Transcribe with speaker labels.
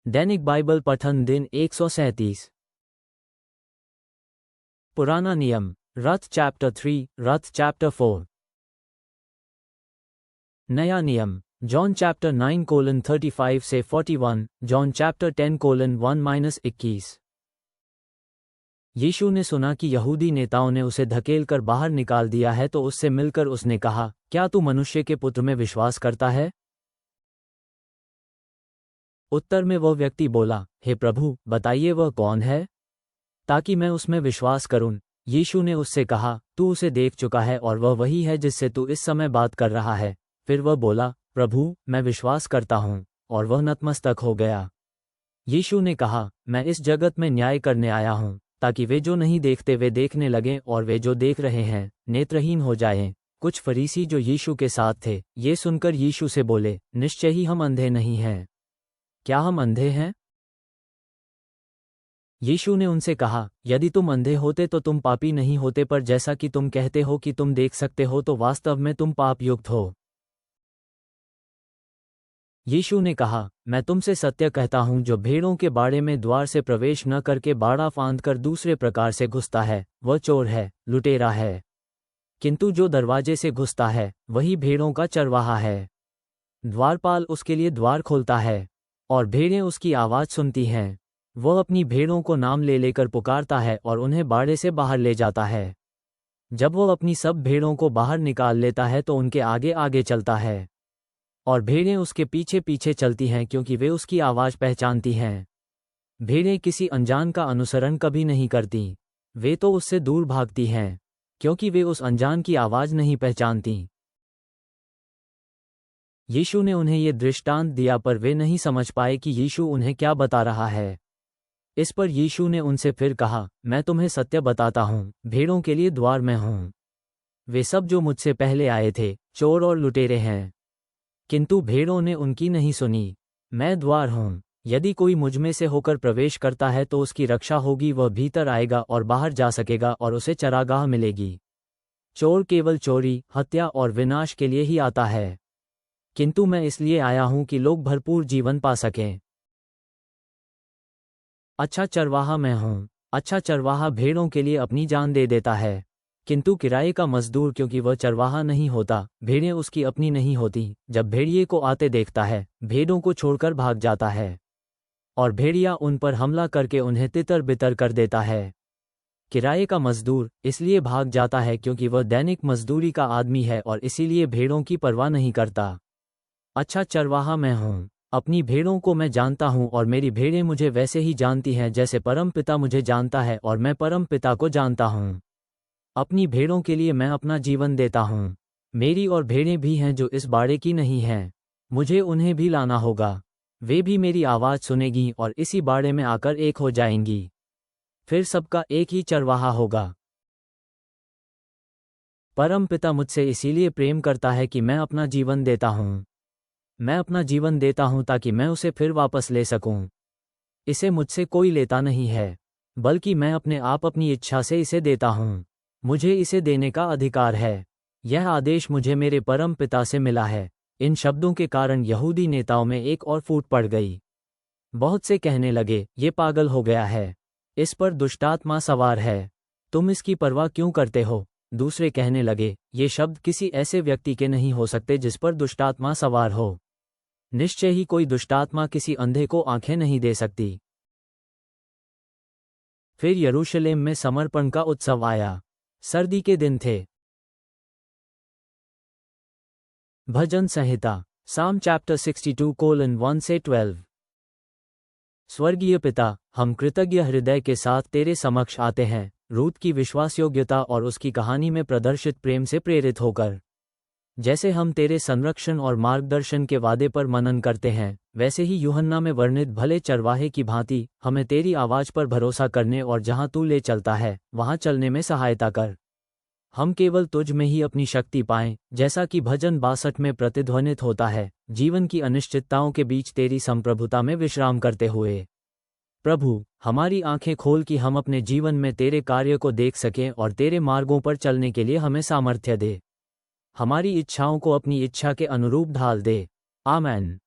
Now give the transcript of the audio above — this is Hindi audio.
Speaker 1: दैनिक बाइबल पठन दिन 137। पुराना नियम रथ चैप्टर 3, रथ चैप्टर 4। नया नियम जॉन चैप्टर 9:35 से 41, जॉन चैप्टर 10:1-21। यीशु ने सुना कि यहूदी नेताओं ने उसे धकेलकर बाहर निकाल दिया है, तो उससे मिलकर उसने कहा, क्या तू मनुष्य के पुत्र में विश्वास करता है? उत्तर में वह व्यक्ति बोला, हे प्रभु, बताइए वह कौन है, ताकि मैं उसमें विश्वास करूं। यीशु ने उससे कहा, तू उसे देख चुका है और वह वही है जिससे तू इस समय बात कर रहा है। फिर वह बोला, प्रभु, मैं विश्वास करता हूं, और वह नतमस्तक हो गया। यीशु ने कहा, मैं इस जगत में न्याय करने आया हूं, ताकि वे जो नहीं देखते वे देखने लगें और वे जो देख रहे हैं नेत्रहीन हो जाएं। कुछ फरीसी जो यीशु के साथ थे, ये सुनकर यीशु से बोले, निश्चय ही हम अंधे नहीं हैं। क्या हम अंधे हैं? यीशु ने उनसे कहा, यदि तुम अंधे होते तो तुम पापी नहीं होते, पर जैसा कि तुम कहते हो कि तुम देख सकते हो, तो वास्तव में तुम पापयुक्त हो। यीशु ने कहा, मैं तुमसे सत्य कहता हूं, जो भेड़ों के बाड़े में द्वार से प्रवेश न करके बाड़ा फांदकर दूसरे प्रकार से घुसता है, वह चोर है, लुटेरा है। किंतु जो दरवाजे से घुसता है, वही भेड़ों का चरवाहा है। द्वारपाल उसके लिए द्वार खोलता है, और भेड़ें उसकी आवाज़ सुनती हैं। वह अपनी भेड़ों को नाम ले लेकर पुकारता है और उन्हें बाड़े से बाहर ले जाता है। जब वह अपनी सब भेड़ों को बाहर निकाल लेता है, तो उनके आगे आगे चलता है, और भेड़ें उसके पीछे पीछे चलती हैं, क्योंकि वे उसकी आवाज़ पहचानती हैं। भेड़ें किसी अनजान का अनुसरण कभी नहीं करती, वे तो उससे दूर भागती हैं, क्योंकि वे उस अनजान की आवाज़ नहीं पहचानती। यीशु ने उन्हें ये दृष्टांत दिया, पर वे नहीं समझ पाए कि यीशु उन्हें क्या बता रहा है। इस पर यीशु ने उनसे फिर कहा, मैं तुम्हें सत्य बताता हूँ, भेड़ों के लिए द्वार मैं हूँ। वे सब जो मुझसे पहले आए थे, चोर और लुटेरे हैं, किंतु भेड़ों ने उनकी नहीं सुनी। मैं द्वार हूँ, यदि कोई मुझमें से होकर प्रवेश करता है तो उसकी रक्षा होगी, वह भीतर आएगा और बाहर जा सकेगा और उसे चरागाह मिलेगी। चोर केवल चोरी, हत्या और विनाश के लिए ही आता है, किंतु मैं इसलिए आया हूं कि लोग भरपूर जीवन पा सकें। अच्छा चरवाहा मैं हूं। अच्छा चरवाहा भेड़ों के लिए अपनी जान दे देता है, किंतु किराए का मजदूर, क्योंकि वह चरवाहा नहीं होता, भेड़ें उसकी अपनी नहीं होती, जब भेड़िए को आते देखता है, भेड़ों को छोड़कर भाग जाता है, और भेड़िया उन पर हमला करके उन्हें तितर बितर कर देता है। किराए का मजदूर इसलिए भाग जाता है क्योंकि वह दैनिक मजदूरी का आदमी है और इसीलिए भेड़ों की परवाह नहीं करता। अच्छा चरवाहा मैं हूँ, अपनी भेड़ों को मैं जानता हूँ और मेरी भेड़ें मुझे वैसे ही जानती हैं जैसे परम पिता मुझे जानता है और मैं परम पिता को जानता हूँ। अपनी भेड़ों के लिए मैं अपना जीवन देता हूँ। मेरी और भेड़ें भी हैं जो इस बाड़े की नहीं हैं, मुझे उन्हें भी लाना होगा। वे भी मेरी आवाज़ सुनेगी और इसी बाड़े में आकर एक हो जाएंगी। फिर सबका एक ही चरवाहा होगा। परम पिता मुझसे इसीलिए प्रेम करता है कि मैं अपना जीवन देता हूँ। मैं अपना जीवन देता हूं ताकि मैं उसे फिर वापस ले सकूं। इसे मुझसे कोई लेता नहीं है, बल्कि मैं अपने आप अपनी इच्छा से इसे देता हूं। मुझे इसे देने का अधिकार है। यह आदेश मुझे मेरे परम पिता से मिला है। इन शब्दों के कारण यहूदी नेताओं में एक और फूट पड़ गई। बहुत से कहने लगे, ये पागल हो गया है, इस पर दुष्टात्मा सवार है, तुम इसकी परवाह क्यों करते हो? दूसरे कहने लगे, ये शब्द किसी ऐसे व्यक्ति के नहीं हो सकते जिस पर दुष्टात्मा सवार हो। निश्चय ही कोई दुष्टात्मा किसी अंधे को आंखें नहीं दे सकती। फिर यरूशलेम में समर्पण का उत्सव आया। सर्दी के दिन थे। भजन संहिता साम चैप्टर 62:1 से 12। स्वर्गीय पिता, हम कृतज्ञ हृदय के साथ तेरे समक्ष आते हैं, रूत की विश्वासयोग्यता और उसकी कहानी में प्रदर्शित प्रेम से प्रेरित होकर। जैसे हम तेरे संरक्षण और मार्गदर्शन के वादे पर मनन करते हैं, वैसे ही यूहन्ना में वर्णित भले चरवाहे की भांति हमें तेरी आवाज़ पर भरोसा करने और जहां तू ले चलता है वहां चलने में सहायता कर। हम केवल तुझ में ही अपनी शक्ति पाएं, जैसा कि भजन 62 में प्रतिध्वनित होता है, जीवन की अनिश्चितताओं के बीच तेरी संप्रभुता में विश्राम करते हुए। प्रभु, हमारी आंखें खोल कि हम अपने जीवन में तेरे कार्य को देख सकें और तेरे मार्गों पर चलने के लिए हमें सामर्थ्य दे। हमारी इच्छाओं को अपनी इच्छा के अनुरूप ढाल दे। आमीन।